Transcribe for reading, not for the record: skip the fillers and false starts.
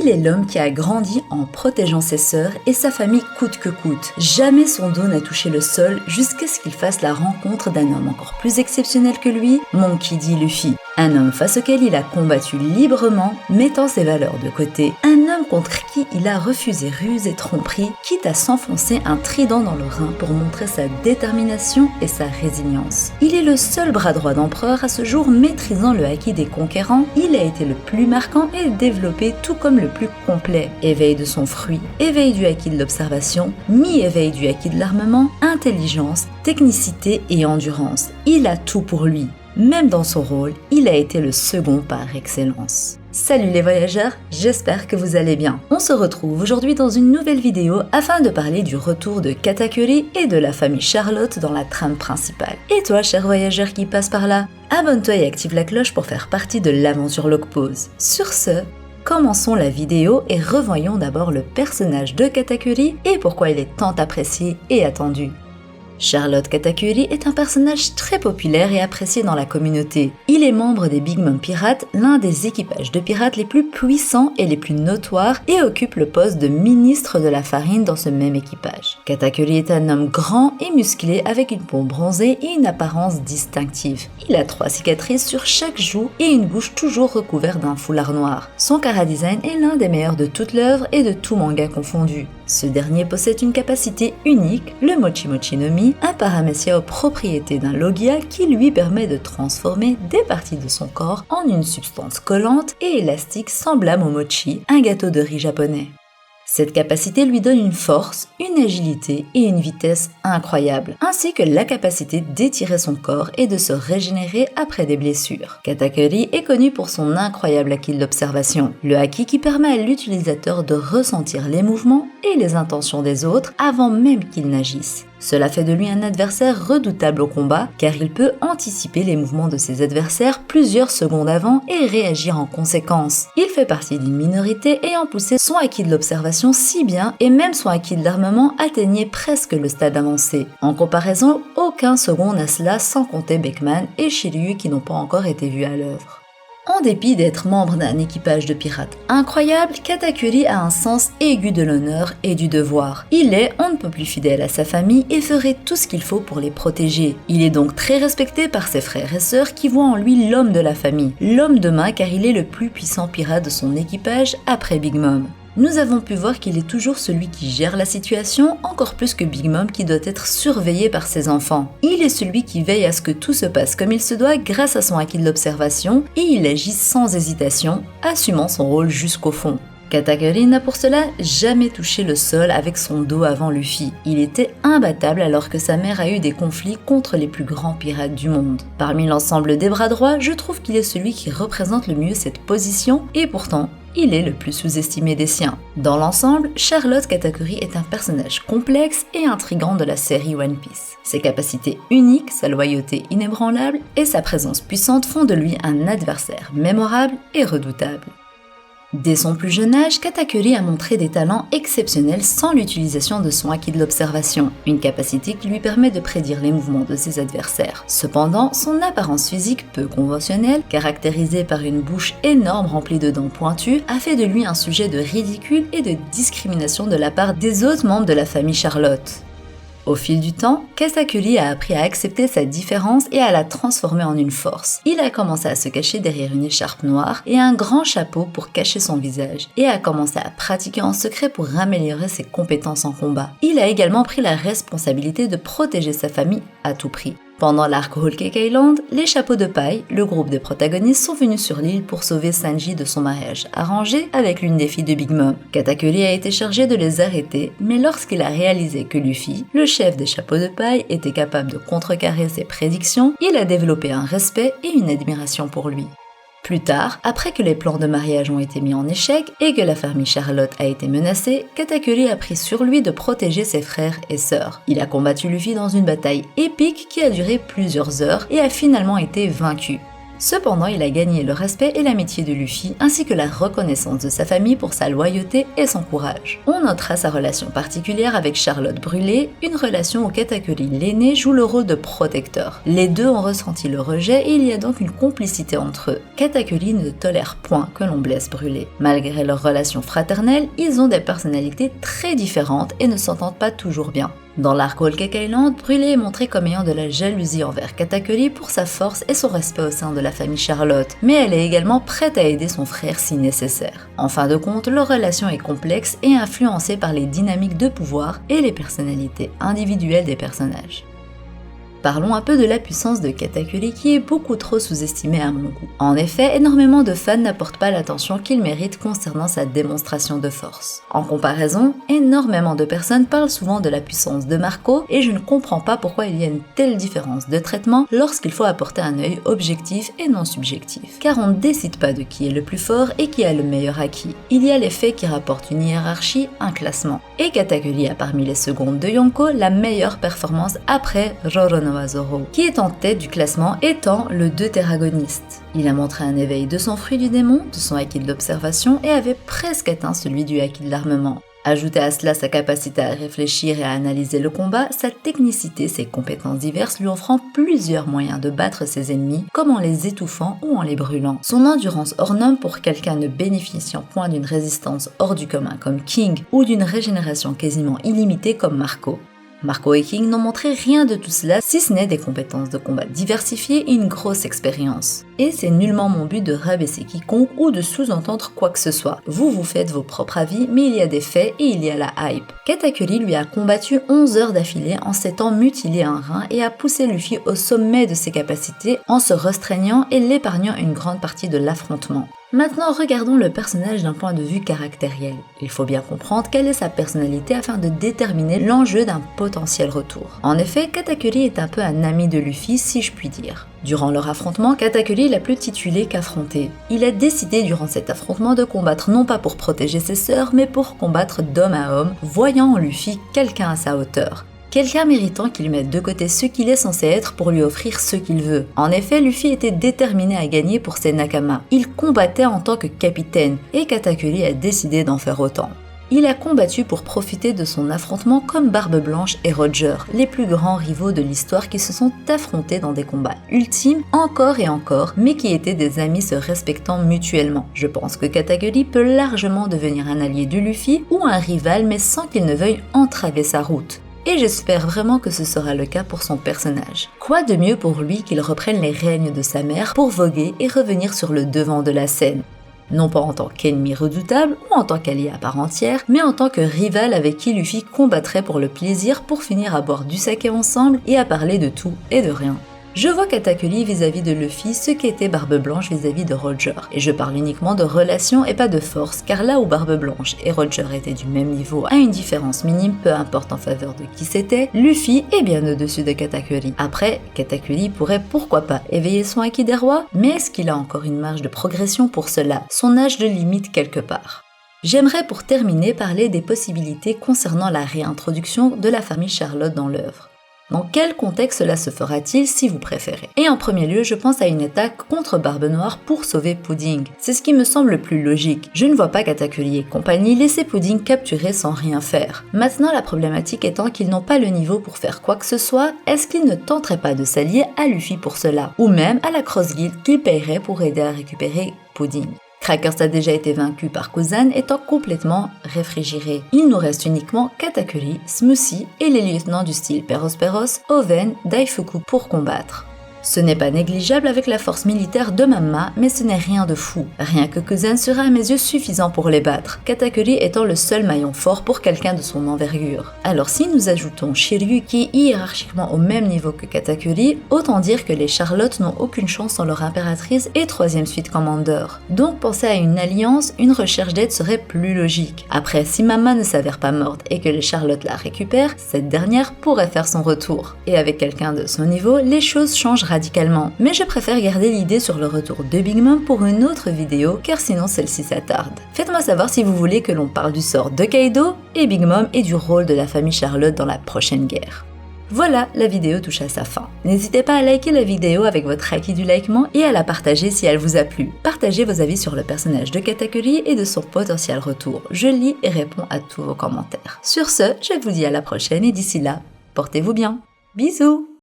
Il est l'homme qui a grandi en protégeant ses sœurs et sa famille coûte que coûte. Jamais son dos n'a touché le sol jusqu'à ce qu'il fasse la rencontre d'un homme encore plus exceptionnel que lui, Monkey D. Luffy. Un homme face auquel il a combattu librement, mettant ses valeurs de côté. Un homme contre qui il a refusé ruse et tromperie, quitte à s'enfoncer un trident dans le rein pour montrer sa détermination et sa résilience. Il est le seul bras droit d'empereur à ce jour maîtrisant le haki des conquérants. Il a été le plus marquant et développé tout comme le plus complet. Éveil de son fruit, éveil du haki de l'observation, mi-éveil du haki de l'armement, intelligence, technicité et endurance. Il a tout pour lui. Même dans son rôle, il a été le second par excellence. Salut les voyageurs, j'espère que vous allez bien. On se retrouve aujourd'hui dans une nouvelle vidéo afin de parler du retour de Katakuri et de la famille Charlotte dans la trame principale. Et toi, cher voyageur qui passe par là, abonne-toi et active la cloche pour faire partie de l'aventure Locpause. Sur ce, commençons la vidéo et revoyons d'abord le personnage de Katakuri et pourquoi il est tant apprécié et attendu. Charlotte Katakuri est un personnage très populaire et apprécié dans la communauté. Il est membre des Big Mom Pirates, l'un des équipages de pirates les plus puissants et les plus notoires, et occupe le poste de ministre de la farine dans ce même équipage. Katakuri est un homme grand et musclé avec une peau bronzée et une apparence distinctive. Il a 3 cicatrices sur chaque joue et une bouche toujours recouverte d'un foulard noir. Son chara-design est l'un des meilleurs de toute l'œuvre et de tout manga confondu. Ce dernier possède une capacité unique, le Mochi Mochi no Mi, un paramecia aux propriétés d'un logia qui lui permet de transformer des parties de son corps en une substance collante et élastique semblable au mochi, un gâteau de riz japonais. Cette capacité lui donne une force, une agilité et une vitesse incroyables, ainsi que la capacité d'étirer son corps et de se régénérer après des blessures. Katakuri est connu pour son incroyable haki de l'observation, le haki qui permet à l'utilisateur de ressentir les mouvements et les intentions des autres avant même qu'ils n'agissent. Cela fait de lui un adversaire redoutable au combat car il peut anticiper les mouvements de ses adversaires plusieurs secondes avant et réagir en conséquence. Il fait partie d'une minorité ayant poussé son haki de l'observation si bien et même son haki de l'armement atteignait presque le stade avancé. En comparaison, aucun second n'a cela sans compter Beckman et Shiryu qui n'ont pas encore été vus à l'œuvre. En dépit d'être membre d'un équipage de pirates incroyable, Katakuri a un sens aigu de l'honneur et du devoir. Il est on ne peut plus fidèle à sa famille et ferait tout ce qu'il faut pour les protéger. Il est donc très respecté par ses frères et sœurs qui voient en lui l'homme de la famille, l'homme de main car il est le plus puissant pirate de son équipage après Big Mom. Nous avons pu voir qu'il est toujours celui qui gère la situation, encore plus que Big Mom qui doit être surveillé par ses enfants. Il est celui qui veille à ce que tout se passe comme il se doit grâce à son haki de l'observation et il agit sans hésitation, assumant son rôle jusqu'au fond. Katakuri n'a pour cela jamais touché le sol avec son dos avant Luffy. Il était imbattable alors que sa mère a eu des conflits contre les plus grands pirates du monde. Parmi l'ensemble des bras droits, je trouve qu'il est celui qui représente le mieux cette position et pourtant, il est le plus sous-estimé des siens. Dans l'ensemble, Charlotte Katakuri est un personnage complexe et intrigant de la série One Piece. Ses capacités uniques, sa loyauté inébranlable et sa présence puissante font de lui un adversaire mémorable et redoutable. Dès son plus jeune âge, Katakuri a montré des talents exceptionnels sans l'utilisation de son haki de l'observation, une capacité qui lui permet de prédire les mouvements de ses adversaires. Cependant, son apparence physique peu conventionnelle, caractérisée par une bouche énorme remplie de dents pointues, a fait de lui un sujet de ridicule et de discrimination de la part des autres membres de la famille Charlotte. Au fil du temps, Katakuri a appris à accepter sa différence et à la transformer en une force. Il a commencé à se cacher derrière une écharpe noire et un grand chapeau pour cacher son visage, et a commencé à pratiquer en secret pour améliorer ses compétences en combat. Il a également pris la responsabilité de protéger sa famille à tout prix. Pendant l'arc Whole Cake Island, les Chapeaux de Paille, le groupe des protagonistes, sont venus sur l'île pour sauver Sanji de son mariage arrangé avec l'une des filles de Big Mom. Katakuri a été chargé de les arrêter, mais lorsqu'il a réalisé que Luffy, le chef des Chapeaux de Paille, était capable de contrecarrer ses prédictions, il a développé un respect et une admiration pour lui. Plus tard, après que les plans de mariage ont été mis en échec et que la famille Charlotte a été menacée, Katakuri a pris sur lui de protéger ses frères et sœurs. Il a combattu Luffy dans une bataille épique qui a duré plusieurs heures et a finalement été vaincu. Cependant, il a gagné le respect et l'amitié de Luffy, ainsi que la reconnaissance de sa famille pour sa loyauté et son courage. On notera sa relation particulière avec Charlotte Brûlé, une relation où Katakuri l'aîné joue le rôle de protecteur. Les deux ont ressenti le rejet et il y a donc une complicité entre eux. Katakuri ne tolère point que l'on blesse Brûlé. Malgré leur relation fraternelle, ils ont des personnalités très différentes et ne s'entendent pas toujours bien. Dans l'arc Whole Cake Island, Brûlé est montré comme ayant de la jalousie envers Katakuri pour sa force et son respect au sein de la famille Charlotte, mais elle est également prête à aider son frère si nécessaire. En fin de compte, leur relation est complexe et influencée par les dynamiques de pouvoir et les personnalités individuelles des personnages. Parlons un peu de la puissance de Katakuri qui est beaucoup trop sous-estimée à mon goût. En effet, énormément de fans n'apportent pas l'attention qu'il mérite concernant sa démonstration de force. En comparaison, énormément de personnes parlent souvent de la puissance de Marco et je ne comprends pas pourquoi il y a une telle différence de traitement lorsqu'il faut apporter un œil objectif et non subjectif. Car on ne décide pas de qui est le plus fort et qui a le meilleur acquis. Il y a les faits qui rapportent une hiérarchie, un classement. Et Katakuri a parmi les secondes de Yonko la meilleure performance après Roronoa Zoro, qui est en tête du classement étant le deutéragoniste. Il a montré un éveil de son fruit du démon, de son acquis de l'observation et avait presque atteint celui du acquis de l'armement. Ajoutez à cela sa capacité à réfléchir et à analyser le combat, sa technicité, ses compétences diverses lui offrant plusieurs moyens de battre ses ennemis, comme en les étouffant ou en les brûlant. Son endurance hors norme pour quelqu'un ne bénéficiant point d'une résistance hors du commun comme King ou d'une régénération quasiment illimitée comme Marco. Marco et King n'ont montré rien de tout cela si ce n'est des compétences de combat diversifiées et une grosse expérience. Et c'est nullement mon but de rabaisser quiconque ou de sous-entendre quoi que ce soit. Vous faites vos propres avis, mais il y a des faits et il y a la hype. Katakuri lui a combattu 11 heures d'affilée en s'étant mutilé un rein et a poussé Luffy au sommet de ses capacités en se restreignant et l'épargnant une grande partie de l'affrontement. Maintenant, regardons le personnage d'un point de vue caractériel. Il faut bien comprendre quelle est sa personnalité afin de déterminer l'enjeu d'un potentiel retour. En effet, Katakuri est un peu un ami de Luffy, si je puis dire. Durant leur affrontement, Katakuri l'a plus titulé qu'affronté. Il a décidé durant cet affrontement de combattre non pas pour protéger ses sœurs, mais pour combattre d'homme à homme, voyant en Luffy quelqu'un à sa hauteur. Quelqu'un méritant qu'il mette de côté ce qu'il est censé être pour lui offrir ce qu'il veut. En effet, Luffy était déterminé à gagner pour ses Nakama. Il combattait en tant que capitaine, et Katakuri a décidé d'en faire autant. Il a combattu pour profiter de son affrontement comme Barbe Blanche et Roger, les plus grands rivaux de l'histoire qui se sont affrontés dans des combats ultimes encore et encore, mais qui étaient des amis se respectant mutuellement. Je pense que Katakuri peut largement devenir un allié de Luffy ou un rival, mais sans qu'il ne veuille entraver sa route. Et j'espère vraiment que ce sera le cas pour son personnage. Quoi de mieux pour lui qu'il reprenne les règnes de sa mère pour voguer et revenir sur le devant de la scène. Non pas en tant qu'ennemi redoutable ou en tant qu'allié à part entière, mais en tant que rival avec qui Luffy combattrait pour le plaisir pour finir à boire du saké ensemble et à parler de tout et de rien. Je vois Katakuri vis-à-vis de Luffy ce qu'était Barbe Blanche vis-à-vis de Roger, et je parle uniquement de relation et pas de force, car là où Barbe Blanche et Roger étaient du même niveau à une différence minime, peu importe en faveur de qui c'était, Luffy est bien au-dessus de Katakuri. Après, Katakuri pourrait pourquoi pas éveiller son acquis des rois, mais est-ce qu'il a encore une marge de progression pour cela? Son âge le limite quelque part. J'aimerais pour terminer parler des possibilités concernant la réintroduction de la famille Charlotte dans l'œuvre. Dans quel contexte cela se fera-t-il si vous préférez? Et en premier lieu, je pense à une attaque contre Barbe Noire pour sauver Pudding. C'est ce qui me semble le plus logique. Je ne vois pas Katakuri et compagnie laisser Pudding capturer sans rien faire. Maintenant, la problématique étant qu'ils n'ont pas le niveau pour faire quoi que ce soit, est-ce qu'ils ne tenteraient pas de s'allier à Luffy pour cela? Ou même à la Cross Guild qu'ils paieraient pour aider à récupérer Pudding? Crackers a déjà été vaincu par Kuzan étant complètement réfrigéré. Il nous reste uniquement Katakuri, Smoothie et les lieutenants du style Peros, Oven, Daifuku pour combattre. Ce n'est pas négligeable avec la force militaire de Mamma, mais ce n'est rien de fou. Rien que Kuzan sera à mes yeux suffisant pour les battre, Katakuri étant le seul maillon fort pour quelqu'un de son envergure. Alors si nous ajoutons Shiryu qui est hiérarchiquement au même niveau que Katakuri, autant dire que les Charlotte n'ont aucune chance sans leur impératrice et 3e suite Commander. Donc penser à une alliance, une recherche d'aide serait plus logique. Après, si Mamma ne s'avère pas morte et que les Charlotte la récupèrent, cette dernière pourrait faire son retour. Et avec quelqu'un de son niveau, les choses changent radicalement, mais je préfère garder l'idée sur le retour de Big Mom pour une autre vidéo car sinon celle-ci s'attarde. Faites-moi savoir si vous voulez que l'on parle du sort de Kaido et Big Mom et du rôle de la famille Charlotte dans la prochaine guerre. Voilà, la vidéo touche à sa fin. N'hésitez pas à liker la vidéo avec votre acquis du likement et à la partager si elle vous a plu. Partagez vos avis sur le personnage de Katakuri et de son potentiel retour. Je lis et réponds à tous vos commentaires. Sur ce, je vous dis à la prochaine et d'ici là, portez-vous bien. Bisous!